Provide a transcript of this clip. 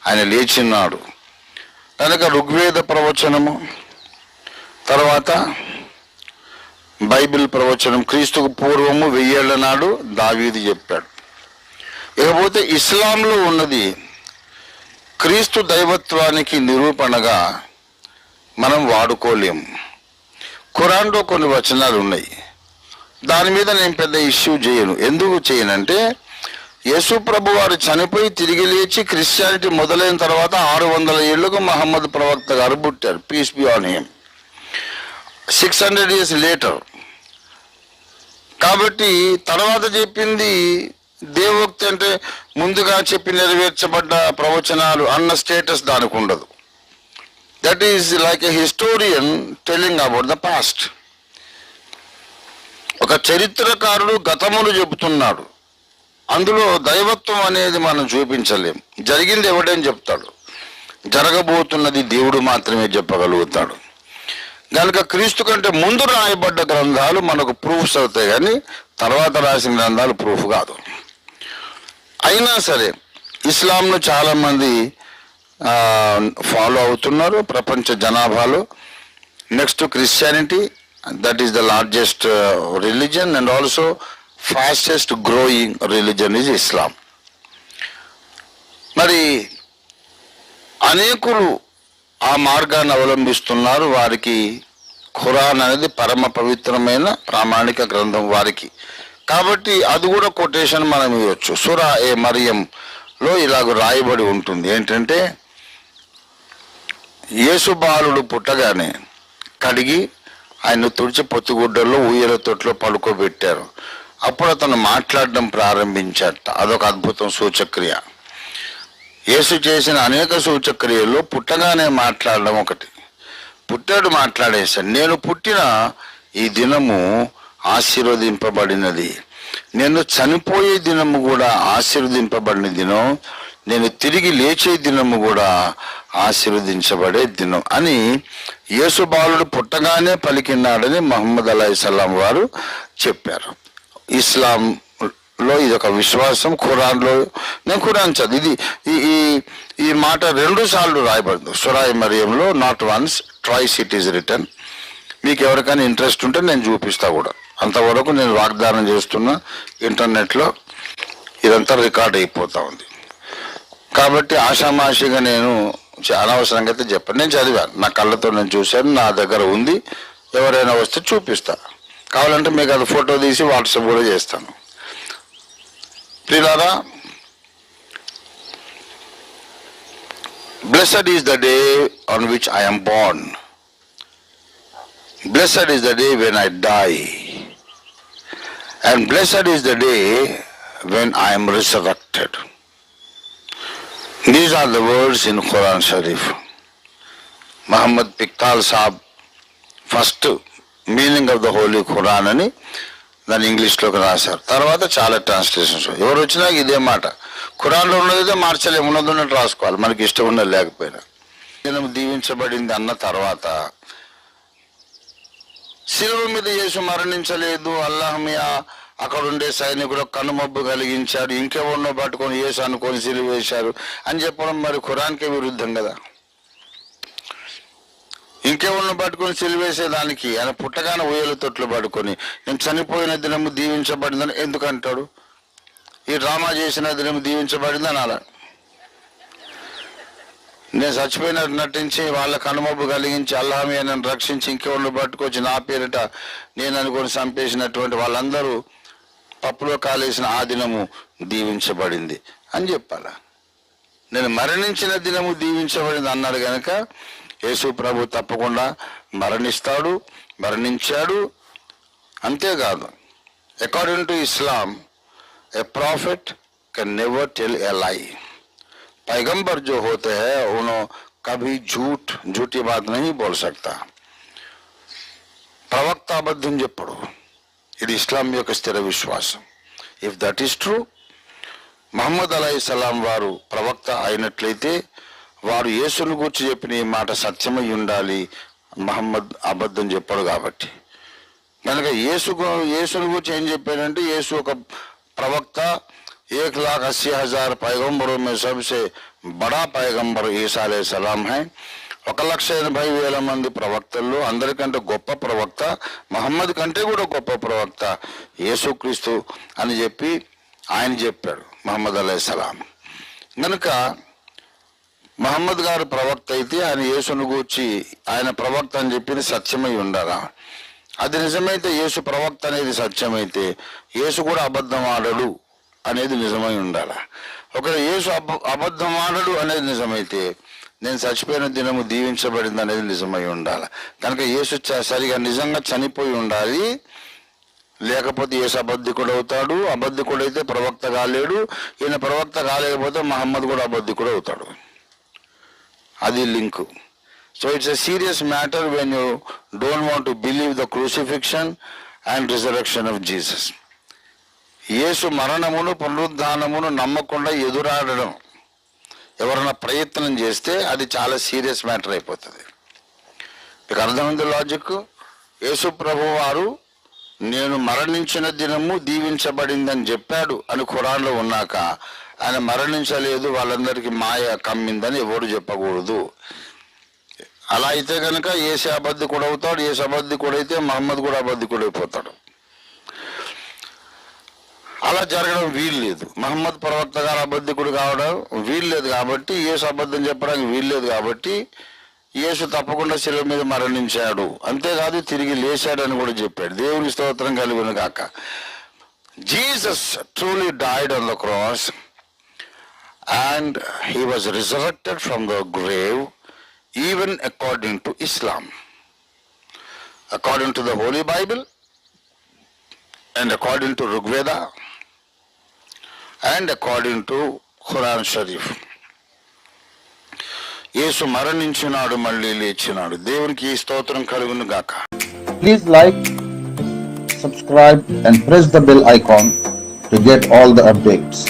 ఆయన లేచిన్నాడు. కనుక ఋగ్వేద ప్రవచనము, తర్వాత బైబిల్ ప్రవచనం క్రీస్తుకు పూర్వము 1000 ఏళ్ల నాడు దావీదు చెప్పాడు. ఇకపోతే ఇస్లాంలో ఉన్నది క్రీస్తు దైవత్వానికి నిరూపణగా మనం వాడుకోలేము. ఖురాన్లో కొన్ని వచనాలు ఉన్నాయి, దాని మీద నేను పెద్ద ఇష్యూ చేయను. ఎందుకు చేయనంటే యేసు ప్రభు వారు చనిపోయి తిరిగి లేచి క్రిస్టియానిటీ మొదలైన తర్వాత 600 ఏళ్లకు మహమ్మద్ ప్రవక్త గారు పుట్టారు, peace be on him, 600 years later. కాబట్టి తర్వాత చెప్పింది దేవోక్తి, అంటే ముందుగా చెప్పి నెరవేర్చబడ్డ ప్రవచనాలు అన్న స్టేటస్ దానికి ఉండదు. That is like a historian telling about the past. ఒక చరిత్రకారుడు గతమును చెబుతున్నాడు, అందులో దైవత్వం అనేది మనం చూపించలేం. జరిగింది ఎవడేం చెప్తాడు, జరగబోతున్నది దేవుడు మాత్రమే చెప్పగలుగుతాడు. కనుక క్రీస్తు కంటే ముందు రాయబడ్డ గ్రంథాలు మనకు ప్రూఫ్స్ అవుతాయి, కానీ తర్వాత రాసిన గ్రంథాలు ప్రూఫ్ కాదు. అయినా సరే ఇస్లాంను చాలామంది ఫాలో అవుతున్నారు ప్రపంచ జనాభాలో. Next Christianity, that is the largest religion and also fastest growing religion is Islam. మరి అనేకులు ఆ మార్గాన్ని అవలంబిస్తున్నారు. వారికి ఖురాన్ అనేది పరమ పవిత్రమైన ప్రామాణిక గ్రంథం వారికి. కాబట్టి అది కూడా కొటేషన్ మనం ఇవ్వచ్చు. సూరా ఏ మరియంలో ఇలాగ రాయబడి ఉంటుంది, ఏంటంటే యేసు బాలుడు పుట్టగానే కడిగి ఆయన తుడిచి పొత్తిగుడ్డల్లో ఊయల తొట్లో పడుకోబెట్టారు. అప్పుడు అతను మాట్లాడడం ప్రారంభించాట. అదొక అద్భుతం, సూచక్రియ. యేసు చేసిన అనేక సూచక్రియల్లో పుట్టగానే మాట్లాడడం ఒకటి. పుట్టాడు, మాట్లాడేశాడు. నేను పుట్టిన ఈ దినము ఆశీర్వదింపబడినది, నేను చనిపోయే దినము కూడా ఆశీర్వదింపబడిన దినం, నేను తిరిగి లేచే దినము కూడా ఆశీర్వదించబడే దినం అని యేసు బాలుడు పుట్టగానే పలికినాడని మహమ్మద్ అలైహిస్సలాం వారు చెప్పారు. ఇస్లాంలో ఇది ఒక విశ్వాసం. ఖురాన్లో నేను ఖురాన్ చదివి ఈ మాట 2 సార్లు రాయబడింది సూరా మరియంలో, not once, twice it is return. మీకు ఎవరికైనా ఇంట్రెస్ట్ ఉంటే నేను చూపిస్తా కూడా. అంతవరకు నేను వాగ్దానం చేస్తున్నా, ఇంటర్నెట్లో ఇదంతా రికార్డ్ అయిపోతా ఉంది. కాబట్టి ఆషామాషిగా నేను అనవసరంగా అయితే చెప్పాను. నేను చదివాను, నా కళ్ళతో నేను చూశాను, నా దగ్గర ఉంది. ఎవరైనా వస్తే చూపిస్తా, కావాలంటే మీకు అది ఫోటో తీసి వాట్సాప్ కూడా చేస్తాను. ప్రియులారా, blessed is the day on which I am born. Blessed is the day when I die. And blessed is the day when I am resurrected. These are the words in Quran Sharif. Muhammad Piqtal Saab, first meaning of the holy Quran అని దాన్ని ఇంగ్లీష్లోకి రాశారు. తర్వాత చాలా translations. ఎవరు వచ్చినా ఇదే మాట, ఖురాన్లో ఉన్నదే మార్చలేము, ఉన్నది ఉన్నట్టు రాసుకోవాలి, మనకి ఇష్టం ఉన్నది లేకపోయినా. దినం దీవించబడింది అన్న తర్వాత శిలువ మీద యేసు మరణించలేదు, అల్లాహమియా అక్కడ ఉండే సైనికుడు కనుమబ్బు కలిగించారు, ఇంకెవరినో పట్టుకొని యేసు అనుకొని సిలువ వేశారు అని చెప్పడం మరి ఖురాన్కే విరుద్ధం కదా. ఇంకెవరినో పట్టుకొని సిలువేసేదానికి ఆయన పుట్టగానే ఊయల తొట్లు పడుకొని నేను చనిపోయిన దినము దీవించబడిందని ఎందుకు అంటాడు? ఈ డ్రామా చేసిన దినము దీవించబడిందని అలా నేను చచ్చిపోయినట్టు నటించి వాళ్ళ కనుమబ్బు కలిగించి అల్లాహమియా నన్ను రక్షించి ఇంకెవరిని పట్టుకొచ్చి నా పేరిట నేను అనుకొని చంపేసినటువంటి వాళ్ళందరూ పప్పులో కాలేసిన ఆ దినము దీవించబడింది అని చెప్పాలా? నేను మరణించిన దినము దీవించబడింది అన్నాడు కనుక యేసు ప్రభు తప్పకుండా మరణిస్తాడు, మరణించాడు. అంతేకాదు, according to Islam, a prophet can never tell a lie. पैगंबर जो होते हैं उन्होंने कभी झूठी बात नहीं बोल सकता. ప్రవక్త అబద్ధం చెప్పడు. ఇది ఇస్లాం యొక్క స్థిర విశ్వాసం. If that is true, Muhammad అలైహిస్సలాం వారు ప్రవక్త అయినట్లయితే వారు యేసును గురించి చెప్పిన ఈ మాట సత్యమై ఉండాలి. మహమ్మద్ అబద్ధం చెప్పడు కాబట్టి. కనుక యేసును గురించి ఏం చెప్పాడంటే, యేసు ఒక ప్రవక్త, 1,80,000 पैगंबरों में सबसे బడా పైగంబర్ ఈసా అలైహిస్సలాం హై. 1,80,000 మంది ప్రవక్తల్లో అందరికంటే గొప్ప ప్రవక్త, మహమ్మద్ కంటే కూడా గొప్ప ప్రవక్త యేసుక్రీస్తు అని చెప్పి ఆయన చెప్పాడు, మహమ్మద్ అలైహిస్సలాం. కనుక మహమ్మద్ గారు ప్రవక్త అయితే ఆయన యేసును గూర్చి ఆయన ప్రవక్త అని చెప్పింది సత్యమై ఉండాలా. అది నిజమైతే, యేసు ప్రవక్త అనేది సత్యమైతే, యేసు కూడా అబద్ధం ఆడడు అనేది నిజమై ఉండాలా. ఒకవేళ యేసు అబద్ధం ఆడడు అనేది నిజమైతే, నేను చచ్చిపోయిన దినము దీవించబడింది అనేది నిజమై ఉండాలి. కనుక యేసు సరిగా నిజంగా చనిపోయి ఉండాలి, లేకపోతే యేసు అబద్ధికుడు అవుతాడు. అబద్ధికుడు అయితే ప్రవక్త కాలేడు. ఈయన ప్రవక్త కాలేకపోతే మహమ్మద్ కూడా అబద్ధికుడు అవుతాడు. అది link. So it's a serious matter when you don't want to believe the crucifixion and resurrection of Jesus. యేసు మరణమును పునరుద్ధానమును నమ్మకుండా ఎదురాడడం ఎవరైనా ప్రయత్నం చేస్తే అది చాలా సీరియస్ మ్యాటర్ అయిపోతుంది. మీకు అర్థమైంది లాజిక్? యేసు ప్రభు వారు నేను మరణించిన దినము దీవించబడిందని చెప్పాడు అని ఖురాన్లో ఉన్నాక, ఆయన మరణించలేదు, వాళ్ళందరికీ మాయ కమ్మిందని ఎవరు చెప్పకూడదు. అలా అయితే కనుక యేసు అబద్ధికుడు అవుతాడు. యేసు అబద్ధికుడు అయితే మహమ్మద్ కూడా అబద్ధికుడు అయిపోతాడు. అలా జరగడం వీల్లేదు. మహమ్మద్ ప్రవక్త గారు అబద్ధికుడు కావడం వీల్లేదు. కాబట్టి యేసు అబద్ధం చెప్పడానికి వీల్లేదు. కాబట్టి యేసు తప్పకుండా శిలువ మీద మరణించాడు, అంతేకాదు తిరిగి లేచాడు అని కూడా చెప్పాడు. దేవుని స్తోత్రం కలుగును గాక. Jesus truly died on the cross and he was resurrected from the grave even according to Islam, according to the Holi Bible and according to Rigveda and according to Quran Sharif. యేసు మరణించినాడు, మళ్ళీ లేచినాడు. దేవునికి స్తోత్రం కలుగును గాక. Please like, subscribe and press the bell icon to get all the updates.